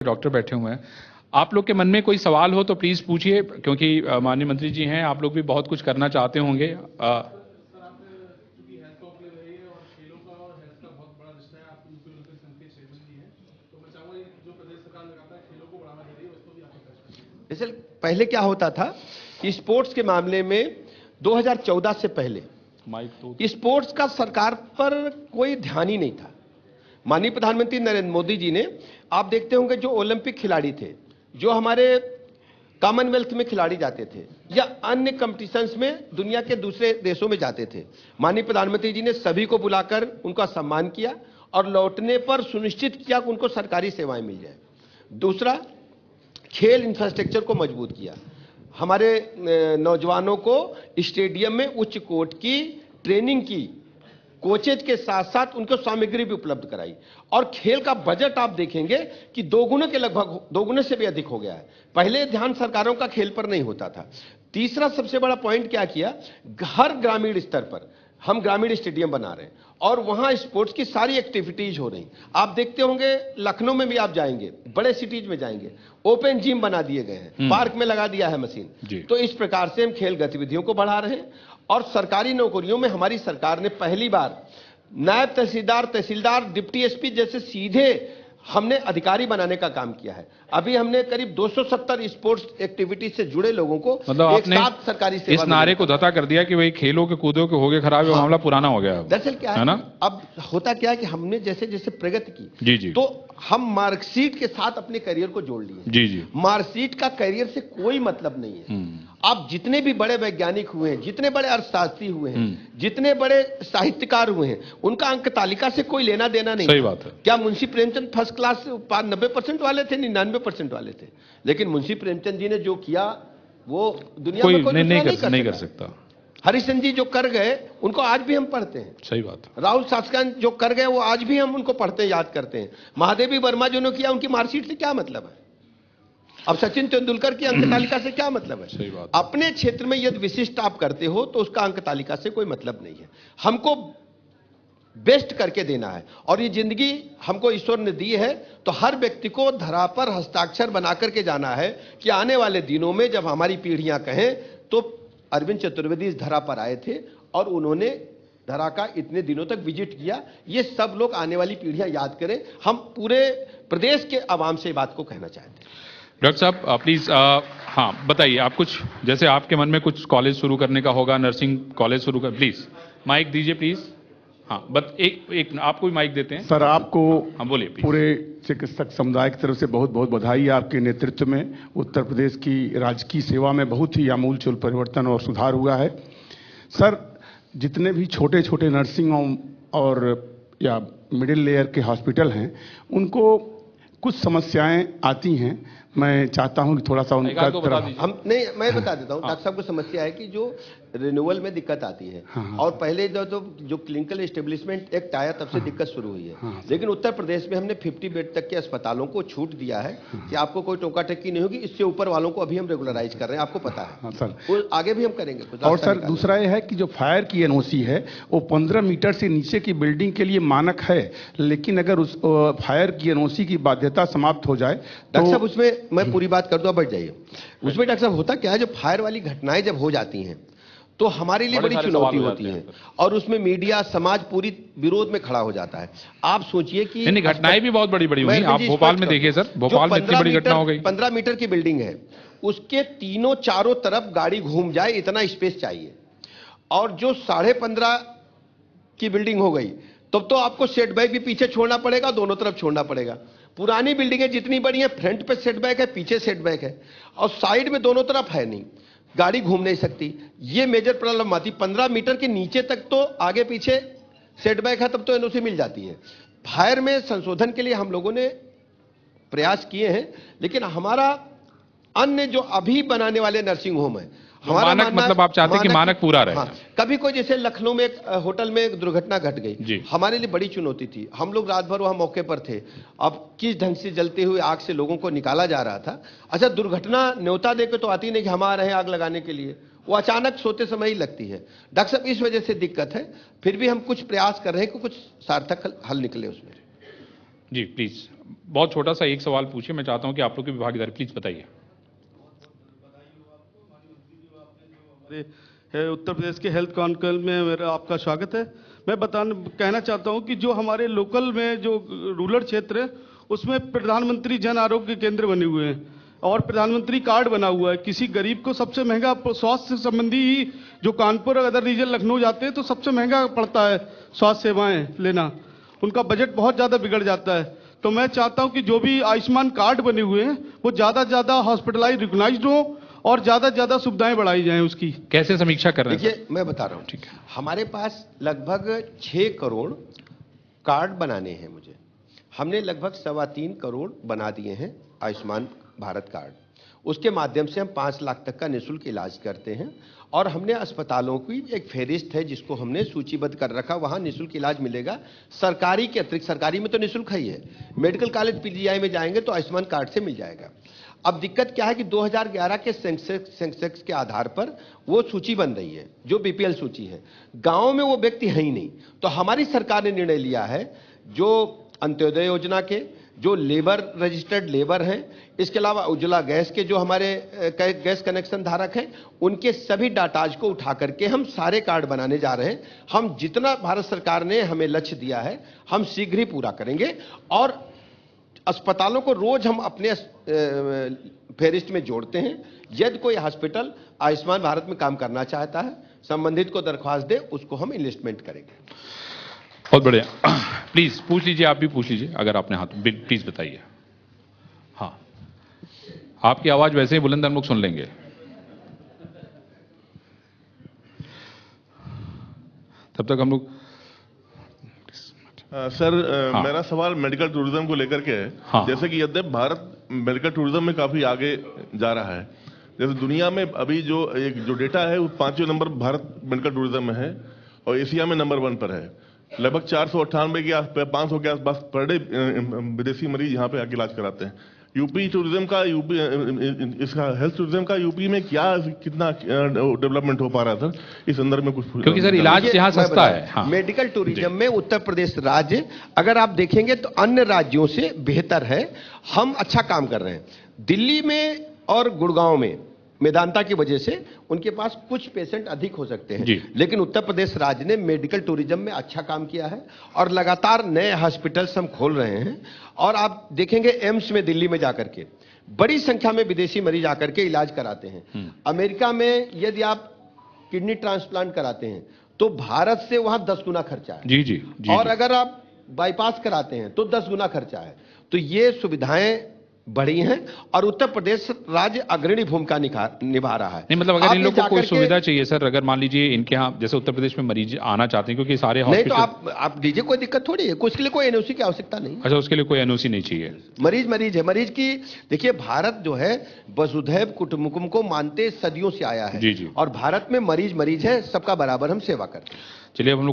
Doctor बैठे हुए हैं। आप लोग के मन में कोई सवाल हो तो प्लीज पूछिए, क्योंकि माननीय मंत्री जी हैं, आप लोग भी बहुत कुछ करना चाहते होंगे। दरअसल पहले क्या होता था कि स्पोर्ट्स के मामले में 2014 से पहले स्पोर्ट्स का सरकार पर कोई ध्यान ही नहीं था। माननीय प्रधानमंत्री नरेंद्र मोदी जी ने, आप देखते होंगे, जो ओलंपिक खिलाड़ी थे, जो हमारे कॉमनवेल्थ में खिलाड़ी जाते थे या अन्य कंपटीशंस में दुनिया के दूसरे देशों में जाते थे, माननीय प्रधानमंत्री जी ने सभी को बुलाकर उनका सम्मान किया और लौटने पर सुनिश्चित किया कि उनको सरकारी सेवाएं मिल जाए। दूसरा, खेल इंफ्रास्ट्रक्चर को मजबूत किया। हमारे नौजवानों को स्टेडियम में उच्च कोट की ट्रेनिंग की, कोचेज के साथ साथ उनको सामग्री भी उपलब्ध कराई और खेल का बजट आप देखेंगे कि दोगुने के लगभग, दोगुने से भी अधिक हो गया है। पहले ध्यान सरकारों का खेल पर नहीं होता था। तीसरा सबसे बड़ा पॉइंट क्या किया, हर ग्रामीण स्तर पर हम ग्रामीण स्टेडियम बना रहे हैं और वहां स्पोर्ट्स की सारी एक्टिविटीज हो रही। आप देखते होंगे लखनऊ में भी आप जाएंगे, बड़े सिटीज में जाएंगे, ओपन जिम बना दिए गए हैं, पार्क में लगा दिया है मशीन। तो इस प्रकार से हम खेल गतिविधियों को बढ़ा रहे हैं। और सरकारी नौकरियों में हमारी सरकार ने पहली बार नायब तहसीलदार, तहसीलदार, डिप्टी एसपी जैसे सीधे हमने अधिकारी बनाने का काम किया है। अभी हमने करीब 270 स्पोर्ट्स एक्टिविटी से जुड़े लोगों को मतलब एक साथ सरकारी सेवा, इस नारे को धता कर दिया कि भाई खेलों के कूदों के हो गए खराब, हाँ, मामला पुराना हो गया। दरअसल क्या है ना, अब होता क्या है कि हमने जैसे जैसे प्रगति की जी तो हम मार्कशीट के साथ अपने करियर को जोड़ लिए। जी मार्कशीट का करियर से कोई मतलब नहीं है। आप जितने भी बड़े वैज्ञानिक हुए हैं, जितने बड़े अर्थशास्त्री हुए हैं, जितने बड़े साहित्यकार हुए हैं, उनका अंक तालिका से कोई लेना देना नहीं। सही बात है। क्या मुंशी प्रेमचंद फर्स्ट क्लास 90% वाले थे? 99% वाले थे। लेकिन मुंशी प्रेमचंद जी ने जो किया वो दुनिया में कोई नहीं कर सकता। हरिश्चंद्र जी जो कर गए उनको आज भी हम पढ़ते हैं। सही बात है। राहुल शास्त्री जो कर गए वो आज भी हम उनको पढ़ते हैं, याद करते हैं। महादेवी वर्मा जो ने किया, उनकी मार्कशीट से क्या मतलब है? अब सचिन तेंदुलकर की अंक तालिका से क्या मतलब है? सही बात। अपने क्षेत्र में यदि विशिष्ट आप करते हो तो उसका अंक तालिका से कोई मतलब नहीं है। हमको बेस्ट करके देना है और ये जिंदगी हमको ईश्वर ने दी है, तो हर व्यक्ति को धरा पर हस्ताक्षर बना करके जाना है कि आने वाले दिनों में जब हमारी पीढ़ियां कहें तो अरविंद चतुर्वेदी इस धरा पर आए थे और उन्होंने धरा का इतने दिनों तक विजिट किया। ये सब लोग आने वाली पीढ़ियां याद करें। हम पूरे प्रदेश के आवाम से बात को कहना चाहते हैं। डॉक्टर साहब प्लीज, हाँ बताइए, आप कुछ, जैसे आपके मन में कुछ कॉलेज शुरू करने का होगा, नर्सिंग कॉलेज शुरू कर, प्लीज माइक दीजिए प्लीज। हाँ, बस एक आपको भी माइक देते हैं। सर आपको, हाँ बोलिए। पूरे चिकित्सक समुदाय की तरफ से बहुत बहुत बधाई। आपके नेतृत्व में उत्तर प्रदेश की राजकीय सेवा में बहुत ही आमूलचूल परिवर्तन और सुधार हुआ है। सर, जितने भी छोटे छोटे नर्सिंग और या मिडिल लेयर के हॉस्पिटल हैं, उनको कुछ समस्याएं आती हैं। मैं चाहता हूं कि थोड़ा सा उनका हम नहीं, मैं बता देता हूं। डॉक्टर साहब को समस्या है कि जो रिन्यूअल में दिक्कत आती है। और पहले जो क्लिनिकल एस्टेब्लिशमेंट एक्ट आया तब से दिक्कत शुरू हुई है। लेकिन उत्तर प्रदेश में हमने 50 बेड तक के अस्पतालों को छूट दिया है कि आपको कोई टोका टक्की नहीं होगी। इससे ऊपर वालों को अभी हम रेगुलराइज कर रहे हैं, आपको पता है सर। आगे भी हम करेंगे। और सर दूसरा यह है कि जो फायर की एनओसी है वो 15 मीटर से नीचे की बिल्डिंग के लिए मानक है, लेकिन अगर उस फायर की एनओसी की बाध्यता समाप्त हो जाए डॉक्टर साहब, उसमें मैं पूरी बात कर दूं, बढ़ जाइए। उसमें डॉक्टर साहब होता क्या है, जब फायर वाली घटनाएं जब हो जाती हैं तो हमारे लिए बड़ी चुनौती होती है और उसमें मीडिया, समाज पूरी विरोध में खड़ा हो जाता है। आप सोचिए कि नहीं, घटनाएं भी बहुत बड़ी बड़ी हुई। आप भोपाल में देखिए सर, भोपाल में इतनी बड़ी घटना हो गई। 15 मीटर की बिल्डिंग है, उसके तीनों चारों तरफ गाड़ी घूम जाए इतना स्पेस चाहिए। और जो 15.5 की बिल्डिंग हो गई तब तो आपको सेटबैक भी पीछे छोड़ना पड़ेगा, दोनों तरफ छोड़ना पड़ेगा। पुरानी बिल्डिंगें जितनी बड़ी है, फ्रंट पे सेटबैक है, पीछे सेटबैक है और साइड में दोनों तरफ है नहीं, गाड़ी घूम नहीं सकती। ये मेजर प्रॉब्लम आती। 15 मीटर के नीचे तक तो आगे पीछे सेटबैक है, तब तो एनओसी मिल जाती है। फायर में संशोधन के लिए हम लोगों ने प्रयास किए हैं, लेकिन हमारा अन्य जो अभी बनाने वाले नर्सिंग होम है, हमारा मानक, मतलब आप चाहते हैं कि मानक पूरा रहे। हाँ, कभी कोई जैसे लखनऊ में एक होटल में एक दुर्घटना घट गई, हमारे लिए बड़ी चुनौती थी। हम लोग रात भर वहां मौके पर थे। अब किस ढंग से जलते हुए आग से लोगों को निकाला जा रहा था। अच्छा, दुर्घटना न्योता देकर तो आती नहीं कि हम आ रहे हैं आग लगाने के लिए, वो अचानक सोते समय ही लगती है। डॉक्टर साहब, इस वजह से दिक्कत है। फिर भी हम कुछ प्रयास कर रहे हैं कि कुछ सार्थक हल निकले उसमें। जी प्लीज। बहुत छोटा सा एक सवाल पूछिए, मैं चाहता हूं कि आप लोग की भागीदारी, प्लीज बताइए। है उत्तर प्रदेश के हेल्थ कॉन्क्लेव में मेरा आपका स्वागत है। मैं कहना चाहता हूं कि जो हमारे लोकल में जो रूरल क्षेत्र है उसमें प्रधानमंत्री जन आरोग्य केंद्र बने हुए हैं और प्रधानमंत्री कार्ड बना हुआ है। किसी गरीब को सबसे महंगा स्वास्थ्य संबंधी ही जो कानपुर अदर रीजन लखनऊ जाते हैं तो सबसे महंगा पड़ता है स्वास्थ्य सेवाएं लेना, उनका बजट बहुत ज़्यादा बिगड़ जाता है। तो मैं चाहता हूं कि जो भी आयुष्मान कार्ड बने हुए हैं वो ज़्यादा से ज़्यादा हॉस्पिटलाइज रिकॉग्नाइज्ड हो और ज़्यादा से ज़्यादा सुविधाएं बढ़ाई जाएं उसकी। कैसे समीक्षा कर रहे हैं? देखिए मैं बता रहा हूँ, ठीक है, हमारे पास लगभग 6 करोड़ कार्ड बनाने हैं। मुझे हमने लगभग 3.25 करोड़ बना दिए हैं आयुष्मान भारत कार्ड। उसके माध्यम से हम 5 लाख तक का निःशुल्क इलाज करते हैं और हमने अस्पतालों की एक फेहरिस्त है जिसको हमने सूचीबद्ध कर रखा, वहां निःशुल्क इलाज मिलेगा। सरकारी के अतिरिक्त, सरकारी में तो निःशुल्क ही है, मेडिकल कॉलेज पीजीआई में जाएंगे तो आयुष्मान कार्ड से मिल जाएगा। अब दिक्कत क्या है कि 2011 के सेंसेक्स के आधार पर वो सूची बन रही है जो बीपीएल सूची है, गांव में वो व्यक्ति है ही नहीं। तो हमारी सरकार ने निर्णय लिया है जो अंत्योदय योजना के जो लेबर रजिस्टर्ड लेबर हैं, इसके अलावा उज्ज्वला गैस के जो हमारे गैस कनेक्शन धारक हैं, उनके सभी डाटाज को उठा करके हम सारे कार्ड बनाने जा रहे हैं। हम जितना भारत सरकार ने हमें लक्ष्य दिया है हम शीघ्र ही पूरा करेंगे और अस्पतालों को रोज हम अपने फेहरिस्त में जोड़ते हैं। यदि कोई हॉस्पिटल आयुष्मान भारत में काम करना चाहता है, संबंधित को दरख्वास्त दे, उसको हम इन्वेस्टमेंट करेंगे। बहुत बढ़िया। प्लीज पूछ लीजिए, आप भी पूछ लीजिए अगर आपने हाथ, प्लीज बताइए। हाँ, आपकी आवाज वैसे ही बुलंद, हम लोग सुन लेंगे। तब तक हम लोग सर मेरा सवाल मेडिकल टूरिज्म को लेकर के है। हाँ। जैसे कि यद्यप भारत मेडिकल टूरिज्म में काफी आगे जा रहा है, जैसे दुनिया में अभी जो डेटा है वो 5वें नंबर भारत मेडिकल टूरिज्म में है और एशिया में नंबर 1 पर है। लगभग 498 के आसपास 500 के आसपास पर डे विदेशी मरीज यहाँ पे आके इलाज कराते हैं। यूपी टूरिज्म का इसका हेल्थ टूरिज्म का यूपी में कितना डेवलपमेंट हो पा रहा था, इस संदर्भ में कुछ? क्योंकि सर इलाज यहाँ सस्ता है। हाँ। मेडिकल टूरिज्म में उत्तर प्रदेश राज्य अगर आप देखेंगे तो अन्य राज्यों से बेहतर है। हम अच्छा काम कर रहे हैं। दिल्ली में और गुड़गांव में मेदांता की वजह से उनके पास कुछ पेशेंट अधिक हो सकते हैं, लेकिन उत्तर प्रदेश राज्य ने मेडिकल टूरिज्म में अच्छा काम किया है और लगातार नए हॉस्पिटल्स हम खोल रहे हैं। और आप देखेंगे एम्स में दिल्ली में जाकर के बड़ी संख्या में विदेशी मरीज आकर के इलाज कराते हैं। अमेरिका में यदि आप किडनी ट्रांसप्लांट कराते हैं तो भारत से वहां 10 गुना खर्चा है। जी। और अगर आप बाईपास कराते हैं तो 10 गुना खर्चा है। तो ये सुविधाएं बढ़ी हैं और उत्तर प्रदेश राज्य अग्रणी भूमिका निभा रहा है। नहीं मतलब अगर इन लोगों को कोई सुविधा चाहिए सर, अगर मान लीजिए इनके यहाँ जैसे उत्तर प्रदेश में मरीज आना चाहते हैं क्योंकि सारे नहीं तो आप दीजिए, कोई दिक्कत थोड़ी है, उसके लिए कोई एनओसी की आवश्यकता नहीं। अच्छा, उसके लिए कोई एनओसी नहीं चाहिए। मरीज है, मरीज की देखिए, भारत जो है वसुधैव कुटुंबकम को मानते सदियों से आया है। जी। और भारत में मरीज है, सबका बराबर हम सेवा करते हैं। चलिए अब हम लोग